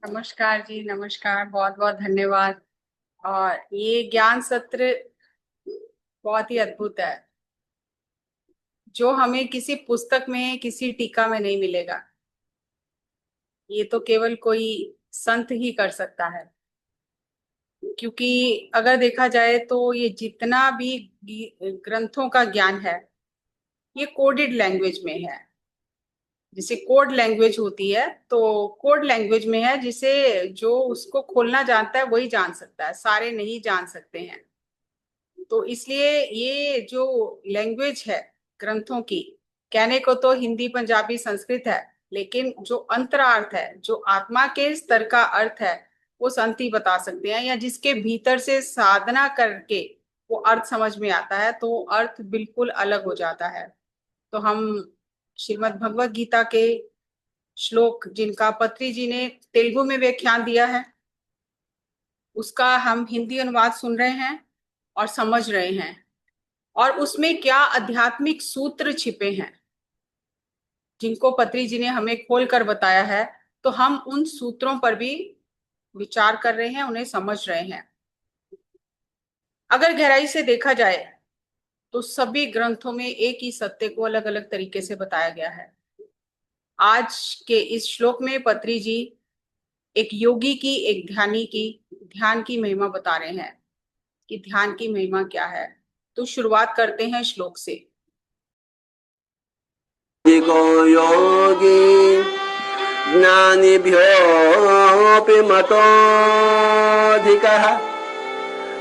नमस्कार जी, नमस्कार। बहुत बहुत धन्यवाद। और ये ज्ञान सत्र बहुत ही अद्भुत है, जो हमें किसी पुस्तक में, किसी टीका में नहीं मिलेगा। ये तो केवल कोई संत ही कर सकता है। क्योंकि अगर देखा जाए तो ये जितना भी ग्रंथों का ज्ञान है, ये कोडेड लैंग्वेज में है। जिसे कोड लैंग्वेज होती है, तो कोड लैंग्वेज में है, जिसे जो उसको खोलना जानता है वही जान सकता है, सारे नहीं जान सकते हैं। तो इसलिए ये जो लैंग्वेज है ग्रंथों की, कहने को तो हिंदी, पंजाबी, संस्कृत है, लेकिन जो अंतरार्थ है, जो आत्मा के स्तर का अर्थ है, वो संत ही बता सकते हैं, या जिसके भीतर से साधना करके वो अर्थ समझ में आता है, तो वो अर्थ बिल्कुल अलग हो जाता है। तो हम श्रीमद् भगवत गीता के श्लोक, जिनका पत्री जी ने तेलुगु में व्याख्यान दिया है, उसका हम हिंदी अनुवाद सुन रहे हैं और समझ रहे हैं। और उसमें क्या आध्यात्मिक सूत्र छिपे हैं, जिनको पत्री जी ने हमें खोल कर बताया है, तो हम उन सूत्रों पर भी विचार कर रहे हैं, उन्हें समझ रहे हैं। अगर गहराई से देखा जाए तो सभी ग्रंथों में एक ही सत्य को अलग अलग तरीके से बताया गया है। आज के इस श्लोक में पत्री जी एक योगी की, एक ध्यानी की, ध्यान की महिमा बता रहे हैं कि ध्यान की महिमा क्या है। तो शुरुआत करते हैं श्लोक से। अधिको योगी ज्ञानिभ्योऽपि मतोऽधिकः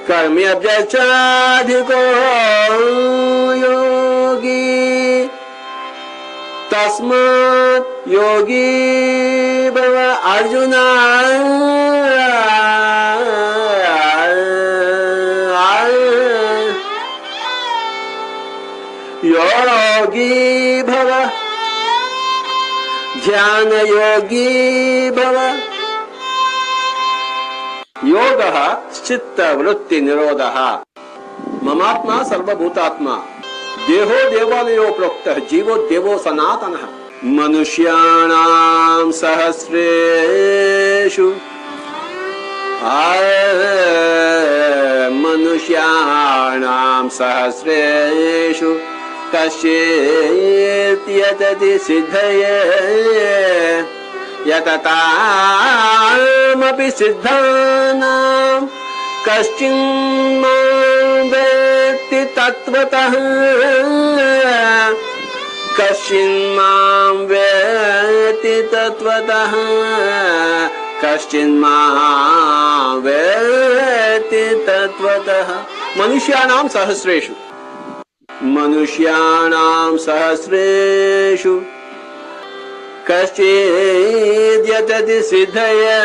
कर्म्यभ्यश्चाधिको योगी तस्मात् योगी भव अर्जुन। योगी भव ध्यान योगी भव। योगः चित्त वृत्ति निरोधः। ममात्मा सर्वभूतात्मा देहो देवालयो प्रोक्तः जीवो देवो सनातनः। मनुष्याणां सहस्रेषु मनुष्याणां सहस्रेषु कश्चित् यतति सिद्धये यततामपि सिद्धानां कश्चिन् मां वेत्ति तत्त्वतः कश्चिन् मां वेत्ति तत्त्वतः कश्चिन् मां वेत्ति तत्त्वतः। मनुष्याणां सहस्रेषु मनुष्याणां सहस्रेषु कश्चिद् यतति सिद्धये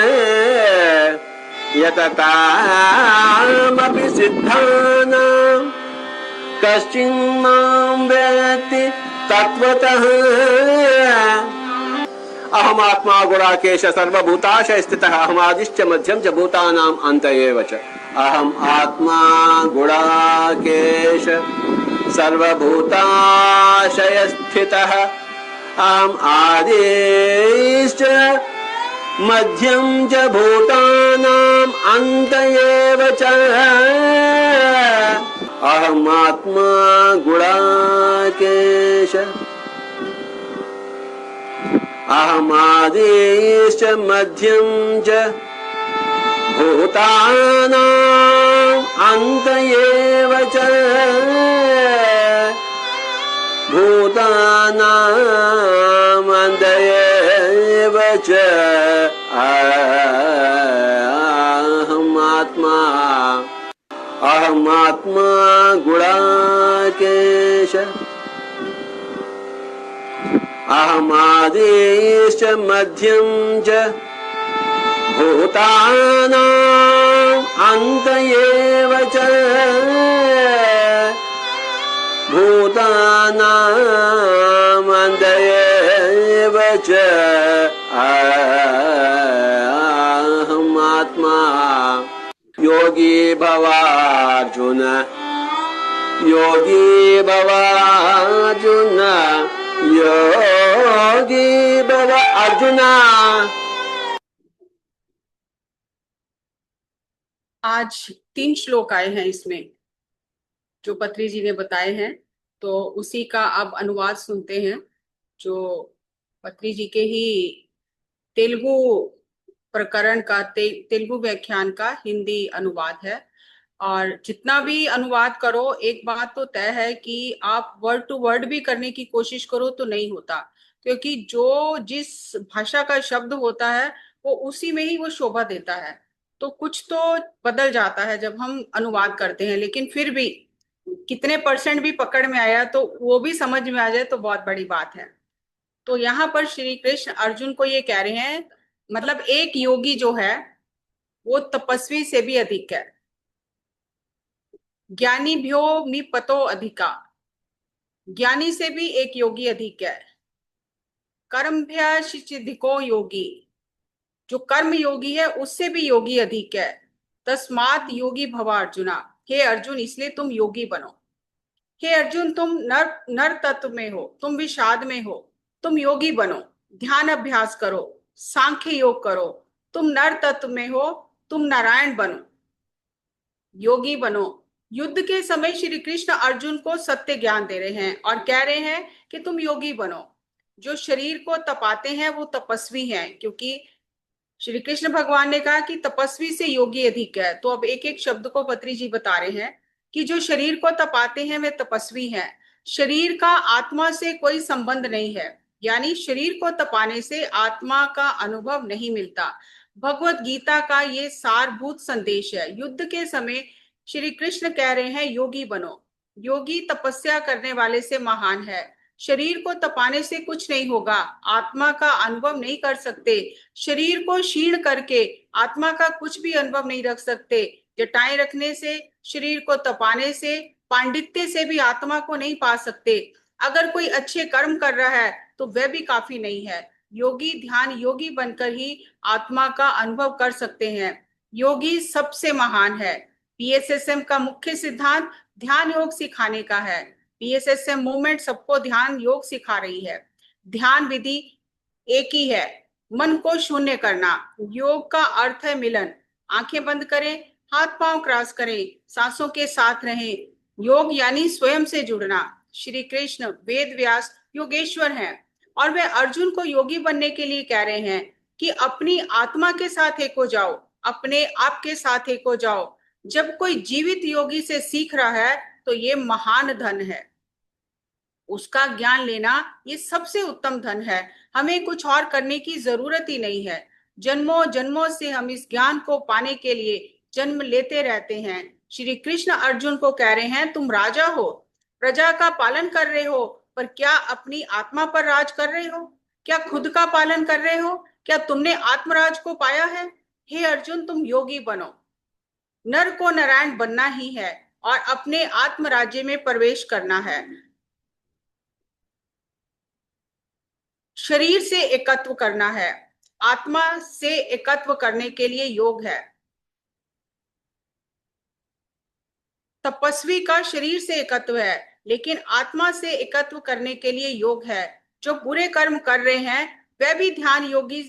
यततामपि सिद्धानां कश्चिन् मां वेत्ति तत्त्वतः। अहमात्मा गुणाकेश सर्वभूताशय स्थितः अहमादिश्च मध्यम च भूतानां अन्त एव च। अहम आत्मा गुणाकेश सर्वभूताशय स्थितः अहम आदिश्च मध्यम च भूतानां अन्त एव च। अहम आत्मा गुणाकेश अहमादिश्च मध्यम च भूतानां अन्त एव च। भूतानां अन्त एव च। अहमात्मा गुणाकेश अहमादिश्च मध्यम च भूतानां अन्त एव च। भूतानां अन्त एव च। अहमात्मा। योगी भवार्जुन योगी भवार्जुन योगी भव अर्जुन। आज 3 श्लोक आए हैं इसमें जो पत्री जी ने बताए हैं, तो उसी का अब अनुवाद सुनते हैं। जो पत्री जी के ही तेलुगु प्रकरण का तेलुगु व्याख्यान का हिंदी अनुवाद है। और जितना भी अनुवाद करो, एक बात तो तय है कि आप वर्ड टू वर्ड भी करने की कोशिश करो तो नहीं होता, क्योंकि जो जिस भाषा का शब्द होता है वो उसी में ही वो शोभा देता है। तो कुछ तो बदल जाता है जब हम अनुवाद करते हैं, लेकिन फिर भी कितने परसेंट भी पकड़ में आया तो वो भी समझ में आ जाए तो बहुत बड़ी बात है। तो यहाँ पर श्री कृष्ण अर्जुन को ये कह रहे हैं, मतलब एक योगी जो है वो तपस्वी से भी अधिक है। ज्ञानी भ्यो मी पतो अधिका, ज्ञानी से भी एक योगी अधिक है। कर्मभ्यासिको योगी, जो कर्म योगी है उससे भी योगी अधिक है। तस्मात योगी भव अर्जुना, हे अर्जुन इसलिए तुम योगी बनो। हे अर्जुन तुम नर नर तत्व में हो, तुम विषाद में हो, तुम योगी बनो। ध्यान अभ्यास करो, सांख्य योग करो। तुम नर तत्व में हो, तुम नारायण बनो, योगी बनो। युद्ध के समय श्री कृष्ण अर्जुन को सत्य ज्ञान दे रहे हैं और कह रहे हैं कि तुम योगी बनो। जो शरीर को तपाते हैं वो तपस्वी हैं, क्योंकि श्री कृष्ण भगवान ने कहा कि तपस्वी से योगी अधिक है। तो अब एक एक शब्द को पत्री जी बता रहे हैं कि जो शरीर को तपाते हैं वे तपस्वी हैं। शरीर का आत्मा से कोई संबंध नहीं है, यानी शरीर को तपाने से आत्मा का अनुभव नहीं मिलता। भगवत गीता का ये सारभूत संदेश है। युद्ध के समय श्री कृष्ण कह रहे हैं योगी बनो। योगी तपस्या करने वाले से महान है। शरीर को तपाने से कुछ नहीं होगा, आत्मा का अनुभव नहीं कर सकते। शरीर को क्षीण करके आत्मा का कुछ भी अनुभव नहीं रख सकते। जटाएं रखने से, शरीर को तपाने से, पांडित्य से भी आत्मा को नहीं पा सकते। अगर कोई अच्छे कर्म कर रहा है तो वह भी काफी नहीं है। योगी ध्यान योगी बनकर ही आत्मा का अनुभव कर सकते हैं। योगी सबसे महान है। पीएसएसएम का मुख्य सिद्धांत ध्यान योग सिखाने का है। पीएसएसएम मूवमेंट सबको ध्यान योग सिखा रही है। ध्यान विधि एक ही है, मन को शून्य करना। योग का अर्थ है मिलन। आंखें बंद करें, हाथ पांव क्रॉस करें, सांसों के साथ रहें। योग यानी स्वयं से जुड़ना। श्री कृष्ण वेद व्यास योगेश्वर हैं और वे अर्जुन को योगी बनने के लिए कह रहे हैं कि अपनी आत्मा के साथ एक हो जाओ, अपने आप के साथ एक हो जाओ। जब कोई जीवित योगी से सीख रहा है तो ये महान धन है। उसका ज्ञान लेना ये सबसे उत्तम धन है। हमें कुछ और करने की जरूरत ही नहीं है। जन्मों जन्मों से हम इस ज्ञान को पाने के लिए जन्म लेते रहते हैं। श्री कृष्ण अर्जुन को कह रहे हैं तुम राजा हो, प्रजा का पालन कर रहे हो, पर क्या अपनी आत्मा पर राज कर रहे हो? क्या खुद का पालन कर रहे हो? क्या तुमने आत्मराज को पाया है? हे अर्जुन तुम योगी बनो। नर को नारायण बनना ही है और अपने आत्मराज्य में प्रवेश करना है। शरीर से एकत्व करना है, आत्मा से एकत्व करने के लिए योग है। तपस्वी का शरीर से एकत्व है, लेकिन आत्मा से एकत्व करने के लिए योग है। जो बुरे कर्म कर रहे हैं वह भी ध्यान योगी,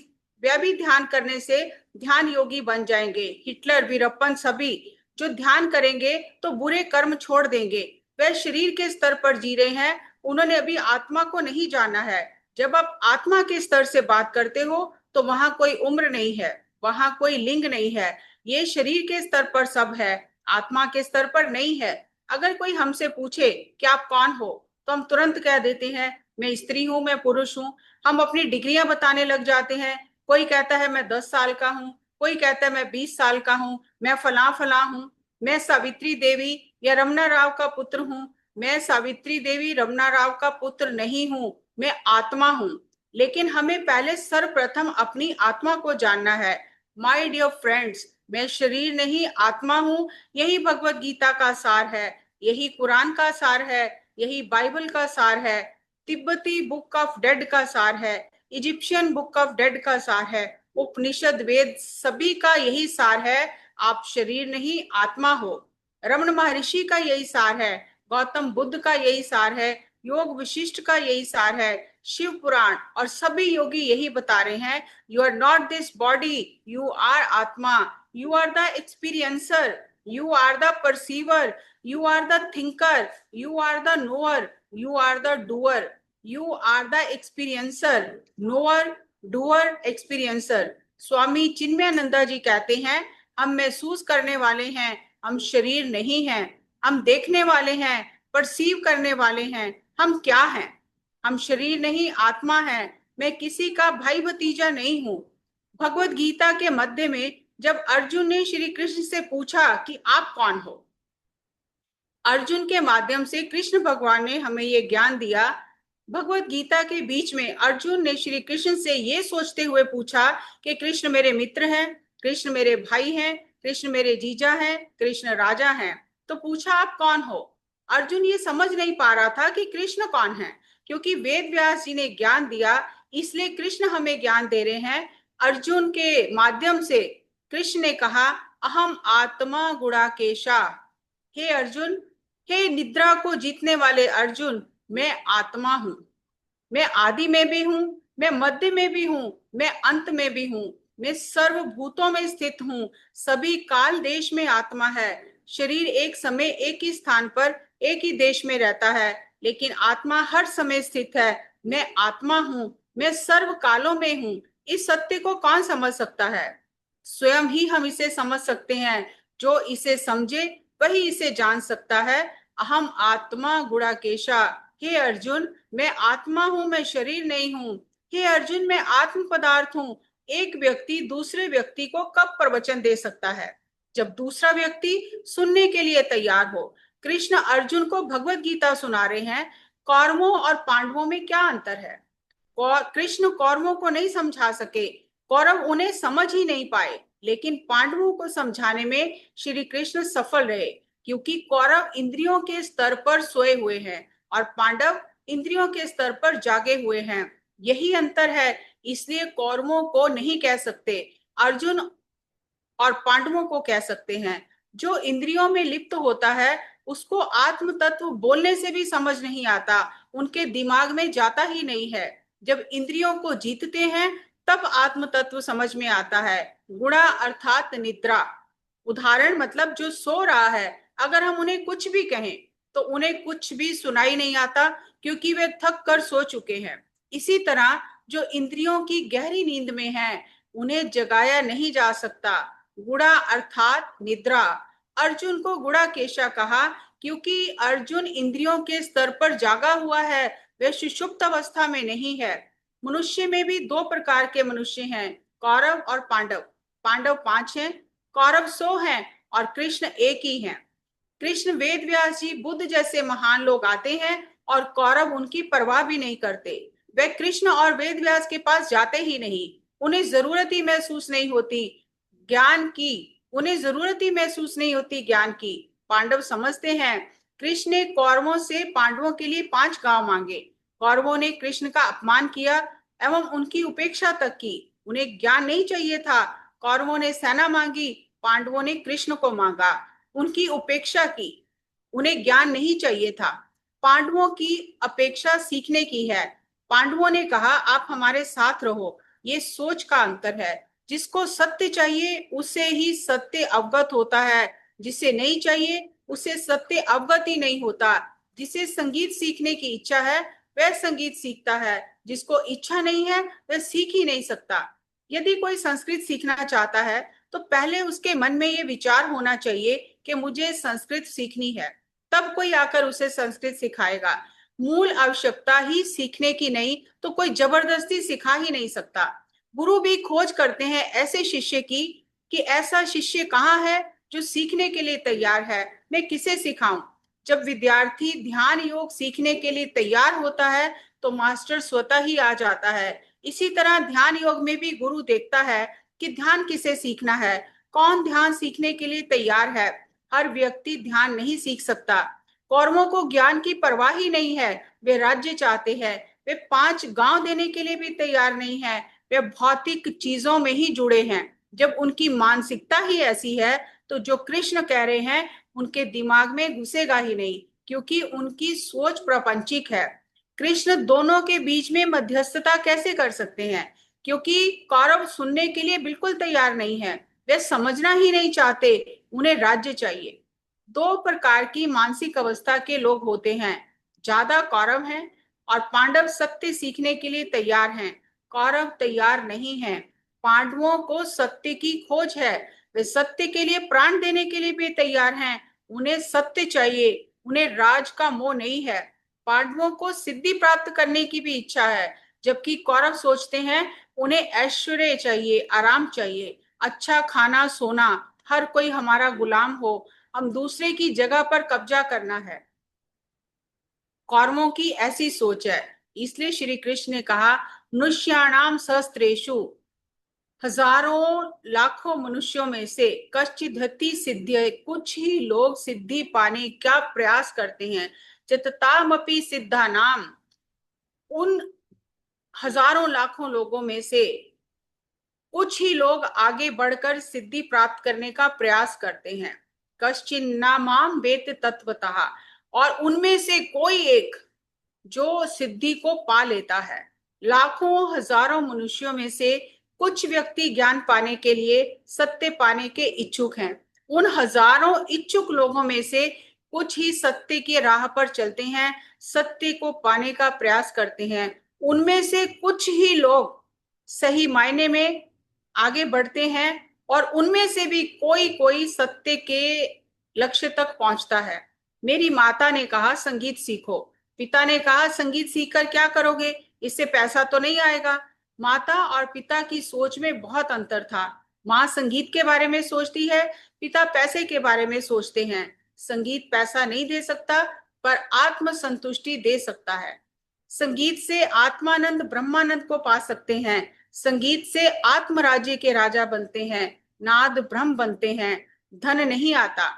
वह भी ध्यान करने से ध्यान योगी बन जाएंगे। हिटलर, वीरप्पन सभी जो ध्यान करेंगे तो बुरे कर्म छोड़ देंगे। वह शरीर के स्तर पर जी रहे हैं, उन्होंने अभी आत्मा को नहीं जाना है। जब आप आत्मा के स्तर से बात करते हो तो वहां कोई उम्र नहीं है, वहां कोई लिंग नहीं है। ये शरीर के स्तर पर सब है, आत्मा के स्तर पर नहीं है। अगर कोई हमसे पूछे कि आप कौन हो, तो हम तुरंत कह देते हैं मैं स्त्री हूं, मैं पुरुष हूं। हम अपनी डिग्रियां बताने लग जाते हैं। कोई कहता है मैं 10 साल का हूं, कोई कहता है मैं 20 साल का हूं, मैं फला फला हूं, मैं सावित्री देवी या रमना राव का पुत्र हूं। मैं सावित्री देवी रमना राव का पुत्र नहीं हूं, मैं आत्मा हूं। लेकिन हमें पहले सर्वप्रथम अपनी आत्मा को जानना है। माय डियर फ्रेंड्स, मैं शरीर नहीं आत्मा हूं। यही भगवत गीता का सार है, यही कुरान का सार है, यही बाइबल का सार है, तिब्बती बुक ऑफ डेड का सार है, इजिप्शियन बुक ऑफ डेड का सार है, उपनिषद वेद सभी का यही सार है। आप शरीर नहीं आत्मा हो। रमन महर्षि का यही सार है, गौतम बुद्ध का यही सार है, योग विशिष्ट का यही सार है, शिव पुराण और सभी योगी यही बता रहे हैं। You are not this body, you are आत्मा। You are the experiencer. You are the perceiver. You are the thinker. You are the knower. You are the doer. You are the experiencer. Knower, doer, experiencer. स्वामी चिन्मयानंदा जी कहते हैं, हम महसूस करने वाले हैं, हम शरीर नहीं हैं। हम देखने वाले हैं, परसीव करने वाले हैं। हम क्या हैं? हम शरीर नहीं, आत्मा है। मैं किसी का भाई भतीजा नहीं हूं। भगवत गीता के मध्य में जब अर्जुन ने श्री कृष्ण से पूछा कि आप कौन हो, अर्जुन के माध्यम से कृष्ण भगवान ने हमें ये ज्ञान दिया। भगवत गीता के बीच में अर्जुन ने श्री कृष्ण से ये सोचते हुए पूछा कि कृष्ण मेरे मित्र हैं, कृष्ण मेरे भाई हैं, कृष्ण मेरे जीजा हैं, कृष्ण राजा हैं। तो पूछा आप कौन हो? अर्जुन ये समझ नहीं पा रहा था कि कृष्ण कौन है, क्योंकि वेद व्यास जी ने ज्ञान दिया, इसलिए कृष्ण हमें ज्ञान दे रहे हैं। अर्जुन के माध्यम से कृष्ण ने कहा, अहम आत्मा गुणाकेशा। हे अर्जुन, हे निद्रा को जीतने वाले अर्जुन, मैं आत्मा हूं। मैं आदि में भी हूं, मैं मध्य में भी हूं, मैं अंत में भी हूं। मैं सर्वभूतों में स्थित हूं। सभी काल देश में आत्मा है। शरीर एक समय एक ही स्थान पर एक ही देश में रहता है, लेकिन आत्मा हर समय स्थित है। मैं आत्मा हूं, मैं सर्व कालों में हूं। इस सत्य को कौन समझ सकता है? स्वयं ही हम इसे समझ सकते हैं। जो इसे समझे वही इसे जान सकता है। अहम आत्मा गुणाकेशा। हे अर्जुन, मैं आत्मा हूं, मैं शरीर नहीं हूं। हे अर्जुन, मैं आत्म पदार्थ हूं। एक व्यक्ति दूसरे व्यक्ति को कब प्रवचन दे सकता है? जब दूसरा व्यक्ति सुनने के लिए तैयार हो। कृष्ण अर्जुन को भगवत गीता सुना रहे हैं। कौरवों और पांडवों में क्या अंतर है? कृष्ण कौरवों को नहीं समझा सके, कौरव उन्हें समझ ही नहीं पाए, लेकिन पांडवों को समझाने में श्री कृष्ण सफल रहे, क्योंकि कौरव इंद्रियों के स्तर पर सोए हुए हैं और पांडव इंद्रियों के स्तर पर जागे हुए हैं। यही अंतर है। इसलिए कौरवों को नहीं कह सकते, अर्जुन और पांडवों को कह सकते हैं। जो इंद्रियों में लिप्त होता है उसको आत्म तत्व बोलने से भी समझ नहीं आता, उनके दिमाग में जाता ही नहीं है। जब इंद्रियों को जीतते हैं तब आत्म तत्व समझ में आता है। गुणा अर्थात निद्रा। उदाहरण मतलब जो सो रहा है, अगर हम उन्हें कुछ भी कहें तो उन्हें कुछ भी सुनाई नहीं आता, क्योंकि वे थक कर सो चुके हैं। इसी तरह जो इंद्रियों की गहरी नींद में है, उन्हें जगाया नहीं जा सकता। गुड़ा अर्थात निद्रा। अर्जुन को गुड़ा केशा कहा, क्योंकि अर्जुन इंद्रियों के स्तर पर जागा हुआ है, वह सुषुप्त अवस्था में नहीं है। मनुष्य में भी दो प्रकार के मनुष्य हैं, कौरव और पांडव। पांडव 5 हैं, कौरव 100 हैं और कृष्ण एक ही हैं। कृष्ण, वेद व्यास जी, बुद्ध जैसे महान लोग आते हैं और कौरव उनकी परवाह भी नहीं करते। वे कृष्ण और वेद व्यास के पास जाते ही नहीं। उन्हें जरूरत ही महसूस नहीं होती ज्ञान की। उन्हें जरूरत ही महसूस नहीं होती ज्ञान की। पांडव समझते हैं। कृष्ण ने कौरवों से पांडवों के लिए 5 गांव मांगे। कौरवों ने कृष्ण का अपमान किया एवं उनकी उपेक्षा तक की। उन्हें ज्ञान नहीं चाहिए था। कौरवों ने सेना मांगी, पांडवों ने कृष्ण को मांगा, उनकी उपेक्षा की। उन्हें ज्ञान नहीं चाहिए था। पांडवों की अपेक्षा सीखने की है। पांडवों ने कहा, आप हमारे साथ रहो। ये सोच का अंतर है। जिसको सत्य चाहिए उसे ही सत्य अवगत होता है, जिसे नहीं चाहिए उसे सत्य अवगत ही नहीं होता। जिसे संगीत सीखने की इच्छा है वह संगीत सीखता है, जिसको इच्छा नहीं है वह सीख ही नहीं सकता। यदि कोई संस्कृत सीखना चाहता है तो पहले उसके मन में ये विचार होना चाहिए कि मुझे संस्कृत सीखनी है, तब कोई आकर उसे संस्कृत सिखाएगा। मूल आवश्यकता ही सीखने की नहीं तो कोई जबरदस्ती सिखा ही नहीं सकता। गुरु भी खोज करते हैं ऐसे शिष्य की कि ऐसा शिष्य कहाँ है जो सीखने के लिए तैयार है, मैं किसे सिखाऊं। जब विद्यार्थी ध्यान योग सीखने के लिए तैयार होता है तो मास्टर स्वतः ही आ जाता है। इसी तरह ध्यान योग में भी गुरु देखता है कि ध्यान किसे सीखना है, कौन ध्यान सीखने के लिए तैयार है। हर व्यक्ति ध्यान नहीं सीख सकता। कौरवों को ज्ञान की परवाह ही नहीं है, वे राज्य चाहते हैं। वे 5 गांव देने के लिए भी तैयार नहीं है, वे भौतिक चीजों में ही जुड़े हैं। जब उनकी मानसिकता ही ऐसी है तो जो कृष्ण कह रहे हैं उनके दिमाग में घुसेगा ही नहीं, क्योंकि उनकी सोच प्रापंचिक है। कृष्ण दोनों के बीच में मध्यस्थता कैसे कर सकते हैं? क्योंकि कौरव सुनने के लिए बिल्कुल तैयार नहीं है। वे समझना ही नहीं चाहते, उन्हें राज्य चाहिए। दो प्रकार की मानसिक अवस्था के लोग होते हैं, ज्यादा कौरव हैं और पांडव सत्य सीखने के लिए तैयार हैं। कौरव तैयार नहीं हैं। पांडवों को सत्य की खोज है, वे सत्य के लिए प्राण देने के लिए भी तैयार हैं। उन्हें सत्य चाहिए, उन्हें राज का मोह नहीं है। पांडवों को सिद्धि प्राप्त करने की भी इच्छा है, जबकि कौरव सोचते हैं उन्हें ऐश्वर्य चाहिए, आराम चाहिए, अच्छा खाना सोना, हर कोई हमारा गुलाम हो, हम दूसरे की जगह पर कब्जा करना है। कौरवों की ऐसी सोच है। इसलिए श्री कृष्ण ने कहा, मनुष्याणाम सहस्त्रेषु, हजारों लाखों मनुष्यों में से कश्चिदति सिद्धि, कुछ ही लोग सिद्धि पाने का प्रयास करते हैं। चित्तामपि सिद्धा नाम, उन हजारों लाखों लोगों में से कुछ ही लोग आगे बढ़कर सिद्धि प्राप्त करने का प्रयास करते हैं। कश्चिन्ना माम वेत्ति तत्वतः, और उनमें से कोई एक जो सिद्धि को पा लेता है। लाखों हजारों मनुष्यों में से कुछ व्यक्ति ज्ञान पाने के लिए, सत्य पाने के इच्छुक हैं। उन हजारों इच्छुक लोगों में से कुछ ही सत्य की राह पर चलते हैं, सत्य को पाने का प्रयास करते हैं। उनमें से कुछ ही लोग सही मायने में आगे बढ़ते हैं, और उनमें से भी कोई कोई सत्य के लक्ष्य तक पहुंचता है। मेरी माता ने कहा संगीत सीखो। पिता ने कहा संगीत सीखकर क्या करोगे, इससे पैसा तो नहीं आएगा। माता और पिता की सोच में बहुत अंतर था। माँ संगीत के बारे में सोचती है, पिता पैसे के बारे में सोचते हैं। संगीत पैसा नहीं दे सकता, पर आत्म संतुष्टि दे सकता है। संगीत से आत्मानंद ब्रह्मानंद को पा सकते हैं। संगीत से आत्म राज्य के राजा बनते हैं, नाद ब्रह्म बनते हैं, धन नहीं आता।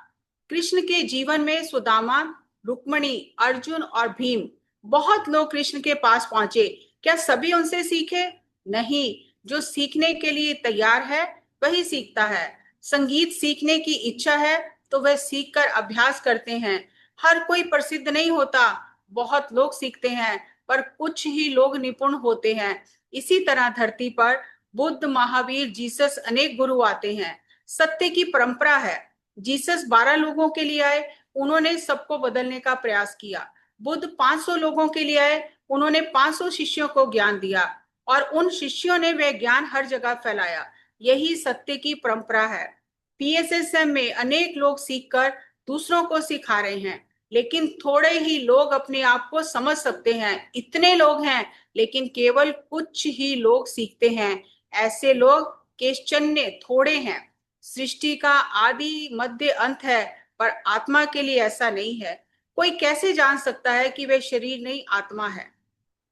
कृष्ण के जीवन में सुदामा, रुक्मणी, अर्जुन और भीम, बहुत लोग कृष्ण के पास पहुंचे। क्या सभी उनसे सीखे? नहीं। जो सीखने के लिए तैयार है वही सीखता है। संगीत सीखने की इच्छा है तो वह सीखकर अभ्यास करते हैं। हर कोई प्रसिद्ध नहीं होता, बहुत लोग सीखते हैं, पर कुछ ही लोग निपुण होते हैं। इसी तरह धरती पर बुद्ध, महावीर, जीसस, अनेक गुरु आते हैं। सत्य की परंपरा है। जीसस 12 लोगों के लिए आए, उन्होंने सबको बदलने का प्रयास किया। बुद्ध 500 लोगों के लिए आए, उन्होंने 500 शिष्यों को ज्ञान दिया, और उन शिष्यों ने वह ज्ञान हर जगह फैलाया। यही सत्य की परंपरा है। पीएसएसएम में अनेक लोग सीखकर दूसरों को सिखा रहे हैं, लेकिन थोड़े ही लोग अपने आप को समझ सकते हैं। इतने लोग हैं, लेकिन केवल कुछ ही लोग सीखते हैं। ऐसे लोग केशचन्य थोड़े हैं। सृष्टि का आदि मध्य अंत है, पर आत्मा के लिए ऐसा नहीं है। कोई कैसे जान सकता है कि वे शरीर नहीं आत्मा है?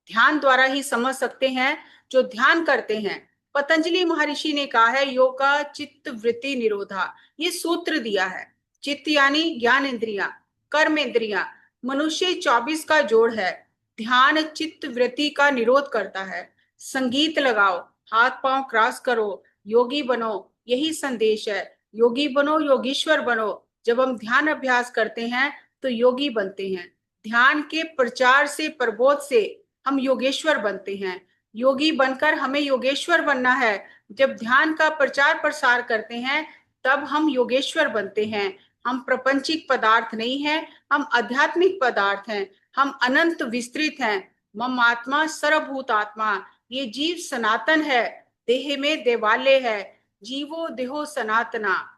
ध्यान द्वारा ही समझ सकते हैं जो ध्यान करते हैं। पतंजलि महर्षि ने कहा है, योगा चित्त वृत्ति निरोधा, ये सूत्र दिया है। चित्त यानी ज्ञान इंद्रिया, कर्म इंद्रिया, मनुष्य 24 का जोड़ है। ध्यान चित्त वृत्ति का निरोध करता है। संगीत लगाओ, हाथ पांव क्रॉस करो, योगी बनो, यही संदेश है। योगी बनो, योगीश्वर बनो। जब हम ध्यान अभ्यास करते हैं तो योगी बनते हैं। ध्यान के प्रचार से, प्रबोध से हम योगेश्वर बनते हैं। योगी बनकर हमें योगेश्वर बनना है। जब ध्यान का प्रचार प्रसार करते हैं तब हम योगेश्वर बनते हैं। हम प्रपंचिक पदार्थ नहीं हैं, हम आध्यात्मिक पदार्थ हैं। हम अनंत विस्तृत हैं। मम आत्मा सर्वभूत आत्मा, ये जीव सनातन है, देह में देवालय है, जीवो देहो सनातना।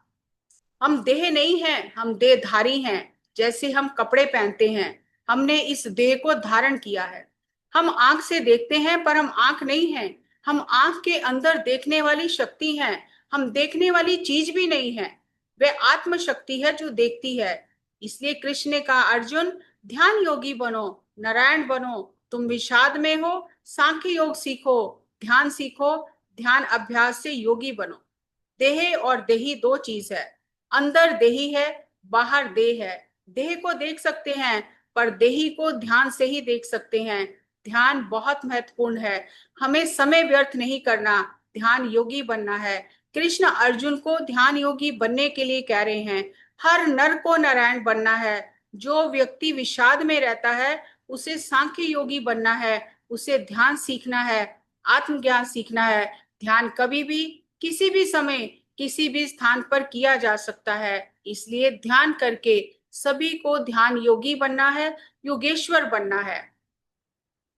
हम देह नहीं हैं, हम देहधारी हैं। जैसे हम कपड़े पहनते हैं, हमने इस देह को धारण किया है। हम आंख से देखते हैं, पर हम आंख नहीं हैं। हम आंख के अंदर देखने वाली शक्ति हैं, हम देखने वाली चीज भी नहीं है। वह आत्म शक्ति है जो देखती है। इसलिए कृष्ण ने कहा, अर्जुन ध्यान योगी बनो, नारायण बनो। तुम विषाद में हो, सांख्य योग सीखो, ध्यान सीखो। ध्यान अभ्यास से योगी बनो। देह और देही दो चीज है। अंदर देही है, बाहर देह है। देह को देख सकते हैं, पर देही को ध्यान से ही देख सकते हैं। ध्यान बहुत महत्वपूर्ण है। हमें समय व्यर्थ नहीं करना, ध्यान योगी बनना है। कृष्ण अर्जुन को ध्यान योगी बनने के लिए कह रहे हैं। हर नर को नारायण बनना है। जो व्यक्ति विषाद में रहता है उसे सांख्य योगी बनना है, उसे ध्यान सीखना है, आत्मज्ञान सीखना है। ध्यान कभी भी, किसी भी समय किसी भी स्थान पर किया जा सकता है। इसलिए ध्यान करके सभी को ध्यान योगी बनना है, योगेश्वर बनना है।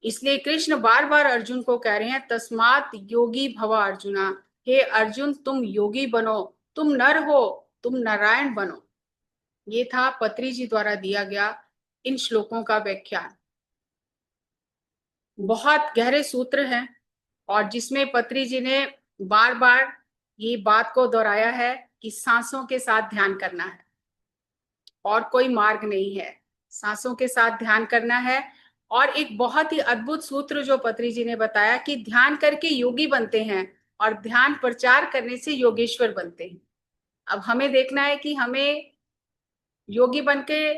इसलिए कृष्ण बार बार अर्जुन को कह रहे हैं, तस्मात योगी भव अर्जुना। हे अर्जुन, तुम योगी बनो, तुम नर हो, तुम नारायण बनो। ये था पत्री जी द्वारा दिया गया इन श्लोकों का व्याख्यान। बहुत गहरे सूत्र हैं और जिसमें पत्री जी ने बार बार ये बात को दोहराया है कि सांसों के साथ ध्यान करना है और कोई मार्ग नहीं है, सांसों के साथ ध्यान करना है। और एक बहुत ही अद्भुत सूत्र जो पत्री जी ने बताया कि ध्यान करके योगी बनते हैं और ध्यान प्रचार करने से योगेश्वर बनते हैं। अब हमें देखना है कि हमें योगी बनके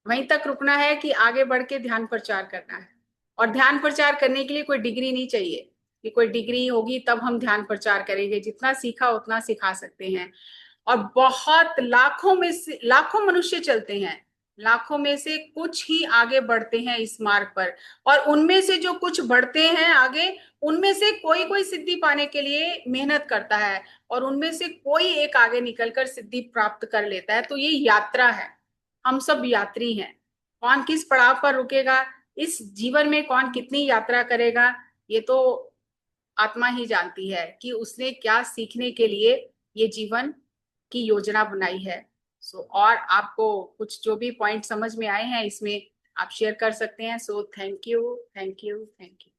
वहीं तक रुकना है कि आगे बढ़ के ध्यान प्रचार करना है। और ध्यान प्रचार करने के लिए कोई डिग्री नहीं चाहिए कि कोई डिग्री होगी तब हम ध्यान प्रचार करेंगे, जितना सीखा उतना सिखा सकते हैं। और बहुत लाखों में से लाखों मनुष्य चलते हैं, लाखों में से कुछ ही आगे बढ़ते हैं इस मार्ग पर। और उनमें से जो कुछ बढ़ते हैं आगे, उनमें से कोई कोई सिद्धि पाने के लिए मेहनत करता है और उनमें से कोई एक आगे निकलकर सिद्धि प्राप्त कर लेता है। तो ये यात्रा है, हम सब यात्री हैं। कौन किस पड़ाव पर रुकेगा, इस जीवन में कौन कितनी यात्रा करेगा, ये तो आत्मा ही जानती है कि उसने क्या सीखने के लिए ये जीवन की योजना बनाई है। और आपको कुछ जो भी पॉइंट समझ में आए हैं इसमें आप शेयर कर सकते हैं। Thank you, thank you, thank you.